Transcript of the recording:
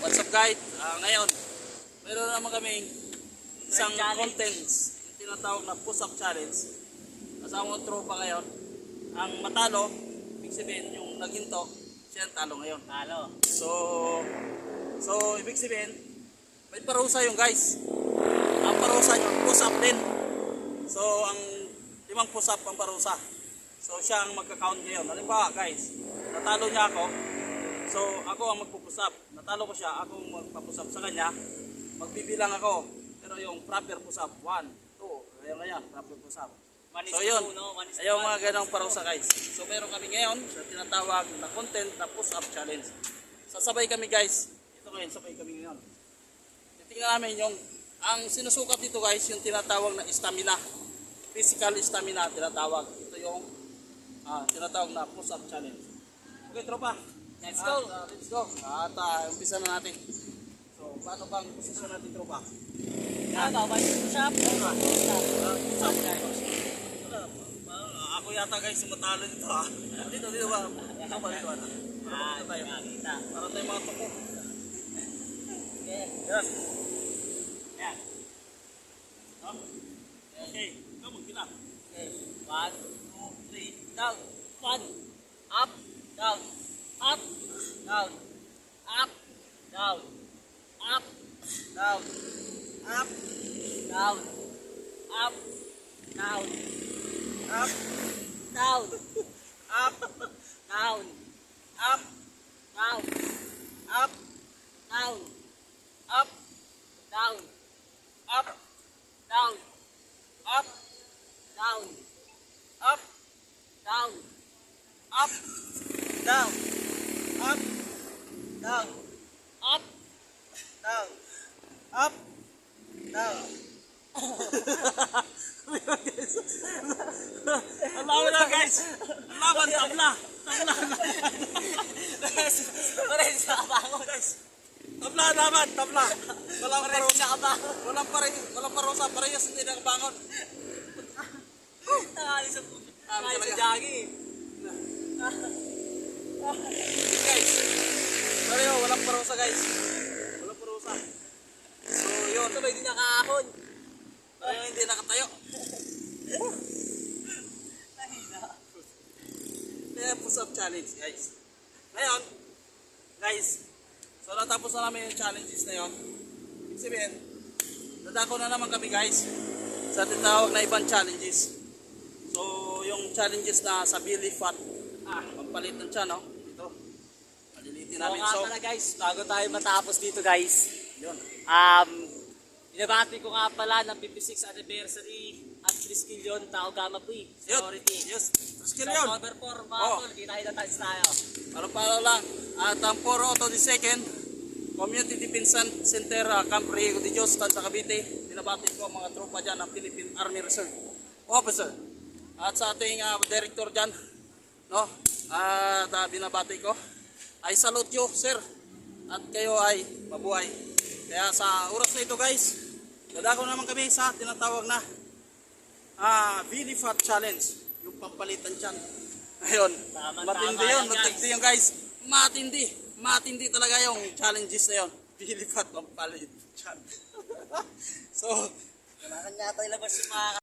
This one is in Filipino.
What's up guys? Ngayon, meron naman kaming isang contents, yung tinatawag na push-up challenge. Kasama ko tropa ngayon. Ang matalo, ibig sabihin yung naghinto, siya ang talo ngayon. Talo. So ibig sabihin, may parusa yung guys. Ang parusa nyo, push-up din. So ang 5 push-up ang parusa. So siya ang magka-count ngayon. Halimbawa guys, natalo niya ako. So ako ang magpupusap. Natalo ko siya, ako ang magpapusap sa kanya. Magbibilang ako. Pero yung proper pusap, 1, 2, ayan, proper pusap. So yun, ayaw mga ganong parusa guys. So meron kami ngayon sa tinatawag na content na push-up challenge. Sasabay kami guys. Ito ngayon, sabay kami ngayon. Titingnan namin yung, ang sinusukat dito guys, yung tinatawag na stamina. Physical stamina tinatawag. Ito yung tinatawag na push-up challenge. Okay tropa. Let's go! Let's go. At umpisa na natin. So, paano bang posisyon natin, tropa? May push-up. Push-up. Ako yata guys, sumatalo dito ha. Dito ba? Dito ba? Para tayo. Para tayo mga tuko. Yes. Yan. Okay. Come on, kita. Okay. 1, 2, 3, down. 1. Up. Down. Up, down, up, down, up, down, up, down, up, down, up, down, up, down, up, down, up, down, up, down, up, down, up, down, up, down, up, down. Up, down, up, down, up, down. Alaw na guys. Laban tabla. Parehin sa kabangon. Tabla naman, tabla. Walang Parehin parusa. sa kabangon. Walang parusa, parehas hindi nakabangon. Nakali sa jogging. Guys. Pareho, walang parusa guys. Walang parusa. So yun. Sabay din nakahon. Pareho hindi nakatayo. Kaya push-up challenge guys. Ngayon, guys, so natapos na namin yung challenges na yun. Ibig sabihin, dadako na naman kami guys sa tinatawag na ibang challenges. So yung challenges na sa belly fat, pampalit ng tiyan, no? Ito, malilitin namin. So nga pala guys, bago tayo matapos dito guys, yun. binabati ko nga pala ng 56th anniversary at 3 skill yun, Tao Gamma P, Security. Yes, skill Sa yun. cover 4, mga tol, kita tayo. Para lang. At ang Poro Auto the Second, Community Defense Center, Camp Riego de Dios, Tansa Cavite. Binabati ko ang mga tropa dyan ng Philippine Army Reserve Officer. At sa ating director dyan, no? At binabati ko. I salute you, sir. At kayo ay mabuhay. Kaya sa oras na ito guys, dadako naman kami sa tinatawag na belly fat challenge. Yung pampalitan tiyan. Ayun, matindi yun, matindi yun guys. Matindi talaga yung challenges na yun. Belly fat pampalit tiyan. So, Kailangan nga tayo labas yung mga